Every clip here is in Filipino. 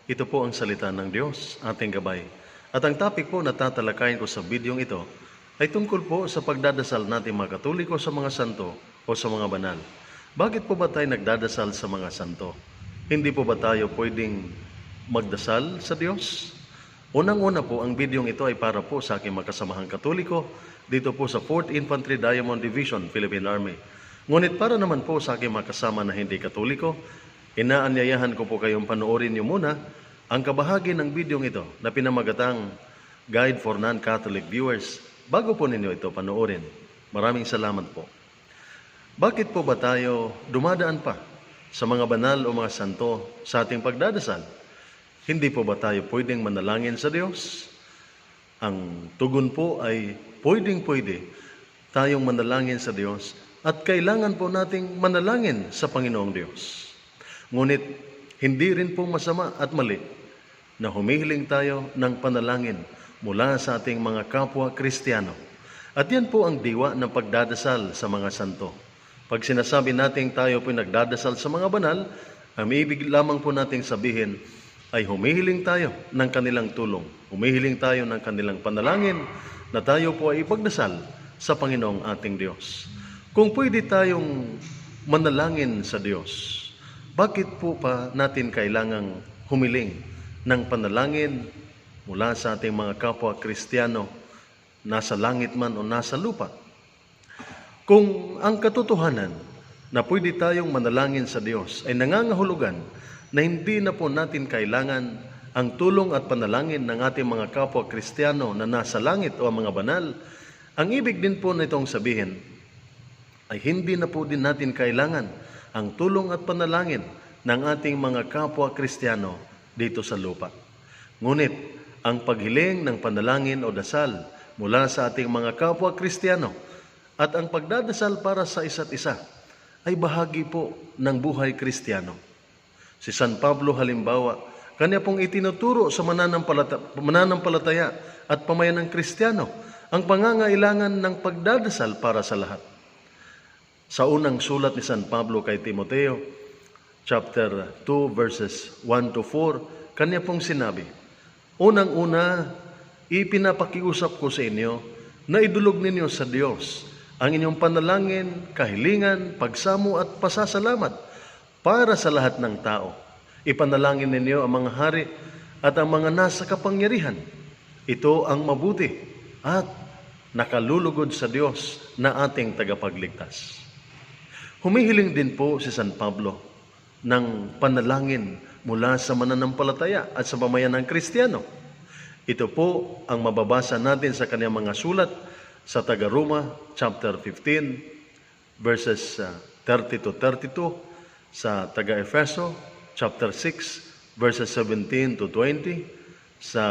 Ito po ang salita ng Diyos, ating gabay. At ang topic po na tatalakayin ko sa bidyong ito ay tungkol po sa pagdadasal natin mga Katoliko sa mga santo o sa mga banal. Bakit po ba tayo nagdadasal sa mga santo? Hindi po ba tayo pwedeng magdasal sa Diyos? Unang-una po, ang bidyong ito ay para po sa aking magkasamahang Katoliko dito po sa 4th Infantry Diamond Division, Philippine Army. Ngunit para naman po sa aking makasama na hindi Katoliko, inaanyayahan ko po kayong panoorin niyo muna ang kabahagi ng bidyong ito na pinamagatang Guide for Non-Catholic Viewers bago po ninyo ito panoorin. Maraming salamat po. Bakit po ba tayo dumadaan pa sa mga banal o mga santo sa ating pagdadasal? Hindi po ba tayo pwedeng manalangin sa Diyos? Ang tugon po ay pwedeng-pwede tayong manalangin sa Diyos at kailangan po nating manalangin sa Panginoong Diyos. Ngunit hindi rin po masama at mali na humihiling tayo ng panalangin mula sa ating mga kapwa Kristiyano. At yan po ang diwa ng pagdadasal sa mga santo. Pag sinasabi natin tayo po nagdadasal sa mga banal, ang ibig lamang po nating sabihin ay humihiling tayo ng kanilang tulong. Humihiling tayo ng kanilang panalangin na tayo po ay ipagdasal sa Panginoong ating Diyos. Kung pwede tayong manalangin sa Diyos, bakit po pa natin kailangang humiling ng panalangin mula sa ating mga kapwa Kristiyano, nasa langit man o nasa lupa? Kung ang katotohanan na pwede tayong manalangin sa Diyos ay nangangahulugan na hindi na po natin kailangan ang tulong at panalangin ng ating mga kapwa Kristiyano na nasa langit o mga banal, ang ibig din po nitong sabihin ay hindi na po din natin kailangan ang tulong at panalangin ng ating mga kapwa Kristiyano dito sa lupa. Ngunit, ang paghiling ng panalangin o dasal mula sa ating mga kapwa Kristiyano at ang pagdadasal para sa isa't isa ay bahagi po ng buhay Kristiyano. Si San Pablo halimbawa, kanya pong itinuturo sa mananampalataya at pamayan ng Kristiyano ang pangangailangan ng pagdadasal para sa lahat. Sa unang sulat ni San Pablo kay Timoteo, chapter 2, verses 1 to 4, kanya pong sinabi, unang-una, ipinapakiusap ko sa inyo na idulog ninyo sa Diyos ang inyong panalangin, kahilingan, pagsamo at pasasalamat para sa lahat ng tao. Ipanalangin ninyo ang mga hari at ang mga nasa kapangyarihan. Ito ang mabuti at nakalulugod sa Diyos na ating tagapagligtas. Humihiling din po si San Pablo ng panalangin mula sa mananampalataya at sa pamayan ng Kristiyano. Ito po ang mababasa natin sa kanyang mga sulat sa taga-Roma, chapter 15, verses 30 to 32, sa taga-Efeso, chapter 6, verses 17 to 20, sa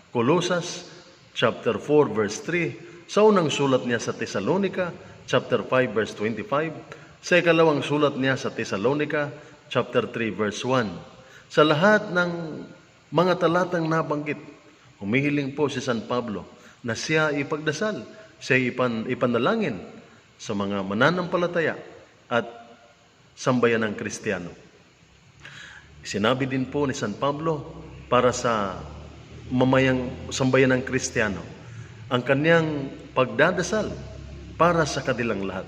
Colosas, chapter 4, verse 3, sa unang sulat niya sa Tesalonica, chapter 5, verse 25, sa ikalawang sulat niya sa Tesalonica, chapter 3, verse 1. Sa lahat ng mga talatang nabanggit, humihiling po si San Pablo na siya ipagdasal, siya ipanalangin sa mga mananampalataya at sambayan ng Kristiyano. Sinabi din po ni San Pablo para sa mamayang sambayan ng Kristiyano ang kanyang pagdadasal para sa kanilang lahat.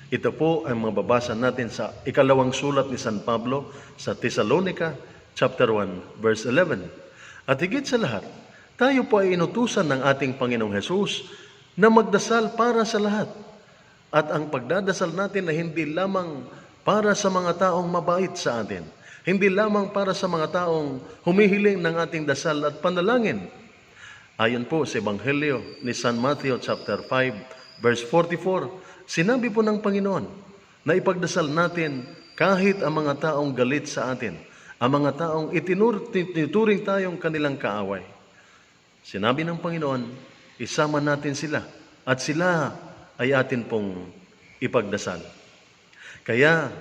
Ito po ay mababasa natin sa ikalawang sulat ni San Pablo sa Tesalonica, chapter 1, verse 11. At higit sa lahat, tayo po ay inutusan ng ating Panginoong Hesus na magdasal para sa lahat. At ang pagdadasal natin ay hindi lamang para sa mga taong mabait sa atin, hindi lamang para sa mga taong humihiling ng ating dasal at panalangin. Ayon po sa Ebanghelyo ni San Matthew chapter 5, verse 44, sinabi po ng Panginoon na ipagdasal natin kahit ang mga taong galit sa atin, ang mga taong itinuturing tayong kanilang kaaway. Sinabi ng Panginoon, isama natin sila at sila ay atin pong ipagdasal. Kaya,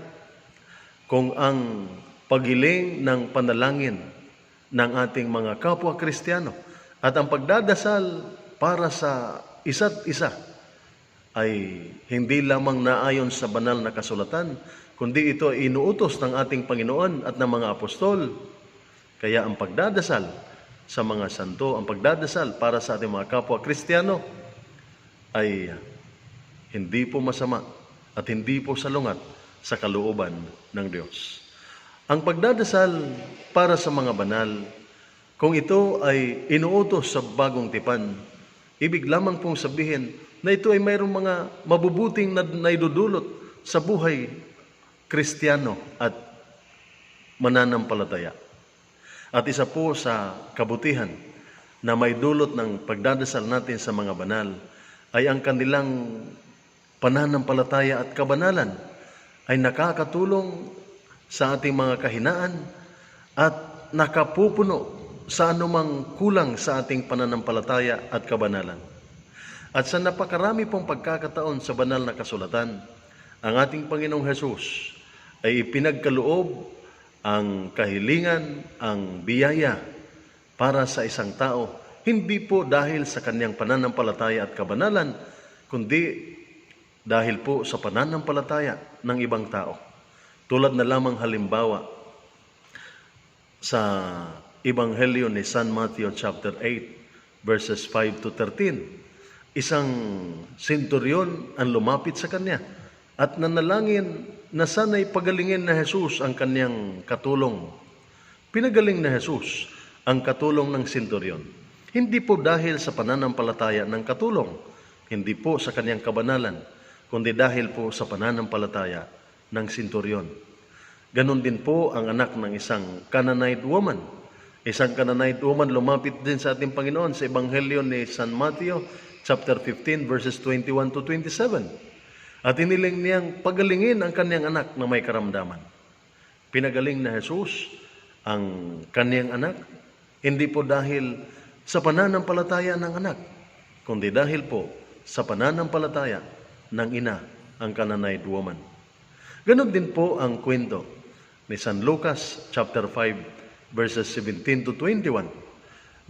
kung ang paghiling ng panalangin ng ating mga kapwa Kristiyano at ang pagdadasal para sa isa't isa ay hindi lamang naayon sa banal na kasulatan, kundi ito ay inuutos ng ating Panginoon at ng mga apostol, Kaya ang pagdadasal sa mga santo, ang pagdadasal para sa ating mga kapwa Kristiyano ay hindi po masama at hindi po salungat sa kalooban ng Diyos. Ang pagdadasal para sa mga banal, kung ito ay inuutos sa bagong tipan, ibig lamang pong sabihin na ito ay mayroong mga mabubuting na naidudulot sa buhay Kristiyano at mananampalataya. At isa po sa kabutihan na may dulot ng pagdadasal natin sa mga banal ay ang kanilang pananampalataya at kabanalan ay nakakatulong sa ating mga kahinaan at nakapupuno sa anumang kulang sa ating pananampalataya at kabanalan. At sa napakarami pong pagkakataon sa banal na kasulatan, ang ating Panginoong Hesus ay ipinagkaloob ang kahilingan, ang biyaya para sa isang tao, hindi po dahil sa kanyang pananampalataya at kabanalan, kundi dahil po sa pananampalataya ng ibang tao. Tulad na lamang halimbawa sa Ebanghelyo ni San Matthew chapter 8 verses 5 to 13. Isang senturyon ang lumapit sa kanya at nanalangin na sana'y pagalingin na Jesus ang kanyang katulong. Pinagaling na Jesus ang katulong ng senturyon. Hindi po dahil sa pananampalataya ng katulong, hindi po sa kanyang kabanalan, kundi dahil po sa pananampalataya ng senturyon. Ganon din po ang anak ng isang Canaanite woman. Isang Canaanite woman lumapit din sa ating Panginoon sa Ebanghelyo ni San Matthew chapter 15 verses 21 to 27. At iniling niyang pagalingin ang kanyang anak na may karamdaman. Pinagaling na Jesus ang kanyang anak, hindi po dahil sa pananampalataya ng anak, kundi dahil po sa pananampalataya ng ina, ang Canaanite woman. Ganon din po ang kwento ni San Lucas chapter 5 verses 17 to 21.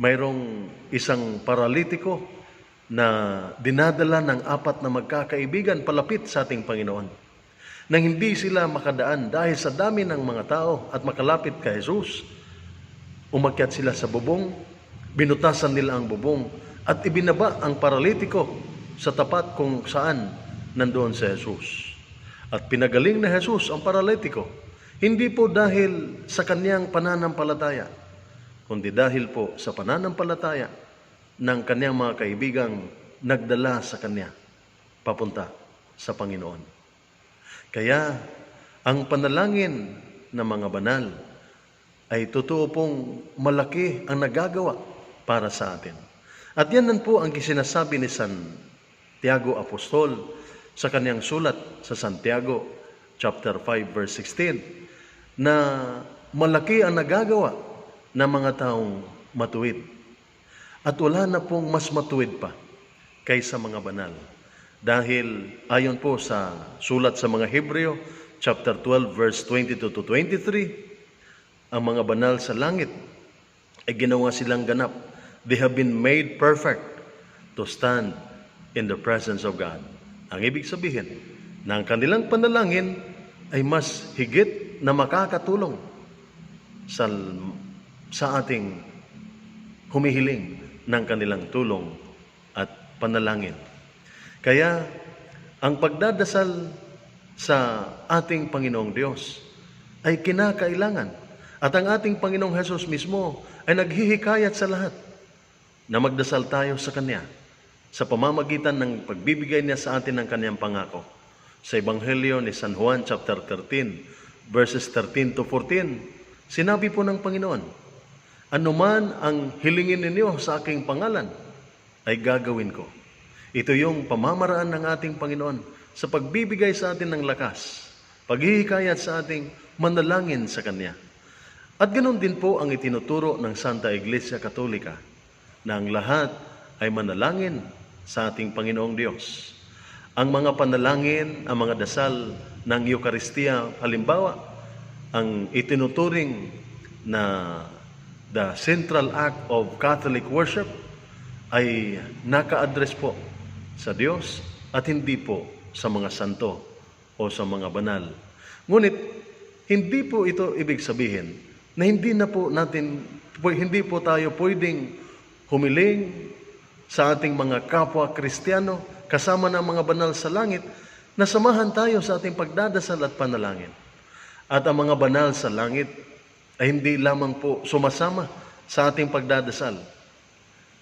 Mayroong isang paralitiko na dinadala ng 4 na magkakaibigan palapit sa ating Panginoon. Nang hindi sila makadaan dahil sa dami ng mga tao at makalapit kay Jesus, umakyat sila sa bubong, binutasan nila ang bubong at ibinaba ang paralitiko sa tapat kung saan nandoon si Jesus. At pinagaling na Jesus ang paralitiko, hindi po dahil sa kanyang pananampalataya, kundi dahil po sa pananampalataya ng kanyang mga kaibigang nagdala sa kanya papunta sa Panginoon. Kaya ang panalangin ng mga banal ay totoo pong malaki ang nagagawa para sa atin. At yan po ang sinasabi ni Santiago Apostol sa kanyang sulat sa Santiago chapter 5 verse 16 na malaki ang nagagawa ng mga taong matuwid. At wala na pong mas matuwid pa kaysa mga banal. Dahil ayon po sa sulat sa mga Hebreo, chapter 12, verse 22 to 23, ang mga banal sa langit ay ginawa silang ganap. They have been made perfect to stand in the presence of God. Ang ibig sabihin, na ang kanilang panalangin ay mas higit na makakatulong sa ating humihiling ng kanilang tulong at panalangin. Kaya, ang pagdadasal sa ating Panginoong Diyos ay kinakailangan. At ang ating Panginoong Hesus mismo ay naghihikayat sa lahat na magdasal tayo sa Kanya sa pamamagitan ng pagbibigay niya sa atin ng Kanyang pangako. Sa Ebanghelyo ni San Juan chapter 13, verses 13 to 14, sinabi po ng Panginoon, anuman ang hilingin ninyo sa aking pangalan, ay gagawin ko. Ito yung pamamaraan ng ating Panginoon sa pagbibigay sa atin ng lakas, paghihikayat sa ating manalangin sa Kanya. At ganoon din po ang itinuturo ng Santa Iglesia Katolika, na ang lahat ay manalangin sa ating Panginoong Diyos. Ang mga panalangin, ang mga dasal ng Eucharistia, halimbawa, ang itinuturing na the central act of Catholic worship ay naka-address po sa Diyos at hindi po sa mga santo o sa mga banal. Ngunit, hindi po ito ibig sabihin na hindi po tayo pwedeng humiling sa ating mga kapwa Kristiyano, kasama ng mga banal sa langit, na samahan tayo sa ating pagdadasal at panalangin. At ang mga banal sa langit ay hindi lamang po sumasama sa ating pagdadasal.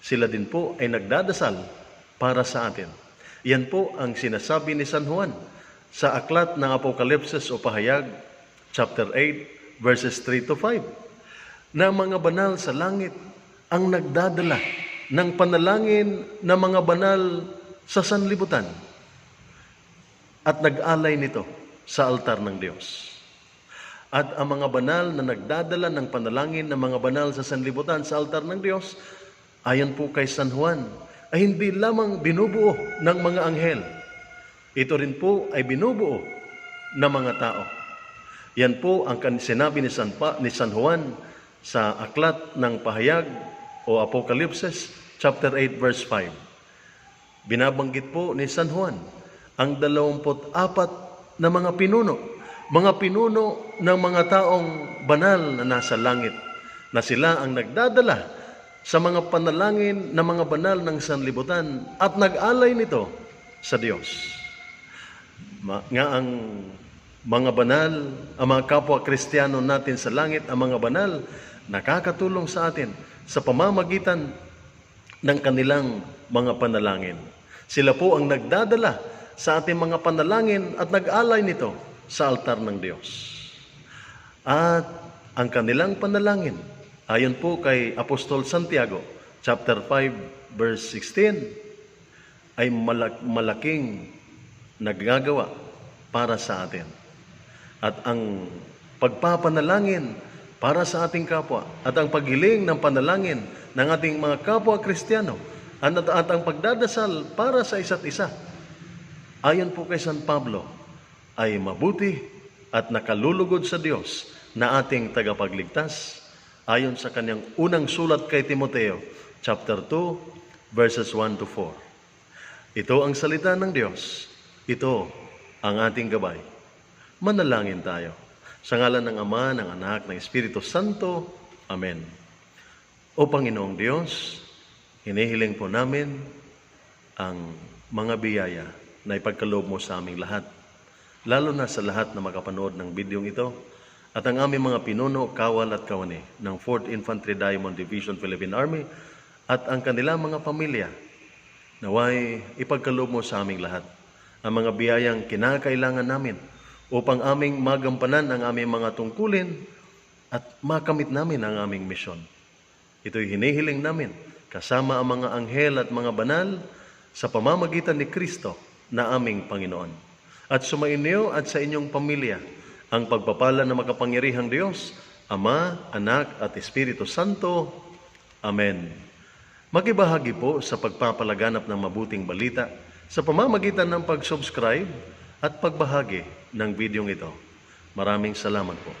Sila din po ay nagdadasal para sa atin. Yan po ang sinasabi ni San Juan sa aklat ng Apokalipsis o Pahayag, chapter 8, verses 3 to 5, na mga banal sa langit ang nagdadala ng panalangin ng mga banal sa sanlibutan at nag-alay nito sa altar ng Diyos. At ang mga banal na nagdadala ng panalangin ng mga banal sa sanlibutan sa altar ng Diyos, ayon po kay San Juan, ay hindi lamang binubuo ng mga anghel. Ito rin po ay binubuo ng mga tao. Yan po ang sinabi ni San Juan sa aklat ng Pahayag o Apokalipsis, chapter 8, verse 5. Binabanggit po ni San Juan ang 24 na mga pinuno ng mga taong banal na nasa langit, na sila ang nagdadala sa mga panalangin ng mga banal ng sanlibutan at nag-alay nito sa Diyos. Nga ang mga banal, ang mga kapwa Kristiyano natin sa langit, ang mga banal, nakakatulong sa atin sa pamamagitan ng kanilang mga panalangin. Sila po ang nagdadala sa ating mga panalangin at nag-alay nito sa altar ng Diyos. At ang kanilang panalangin, ayon po kay Apostol Santiago, chapter 5, verse 16, ay malaking naggagawa para sa atin. At ang pagpapanalangin para sa ating kapwa at ang paghiling ng panalangin ng ating mga kapwa Kristiyano at ang pagdadasal para sa isa't isa, ayon po kay San Pablo, ay mabuti at nakalulugod sa Diyos na ating tagapagligtas, ayon sa kanyang unang sulat kay Timoteo, chapter 2, verses 1 to 4. Ito ang salita ng Diyos. Ito ang ating gabay. Manalangin tayo. Sa ngalan ng Ama, ng Anak, ng Espiritu Santo. Amen. O Panginoong Diyos, hinihiling po namin ang mga biyaya na ipagkaloob mo sa aming lahat, lalo na sa lahat na makapanood ng bidyong ito, at ang aming mga pinuno, kawal at kawani ng 4th Infantry Diamond Division Philippine Army at ang kanilang mga pamilya, naway ipagkaloob mo sa aming lahat ang mga biyayang kinakailangan namin upang aming magampanan ang aming mga tungkulin at makamit namin ang aming misyon. Ito'y hinihiling namin kasama ang mga anghel at mga banal sa pamamagitan ni Kristo na aming Panginoon. At sumainyo at sa inyong pamilya ang pagpapala ng makapangyarihang Diyos, Ama, Anak at Espiritu Santo. Amen. Makibahagi po sa pagpapalaganap ng mabuting balita sa pamamagitan ng pag-subscribe at pagbahagi ng bidyong ito. Maraming salamat po.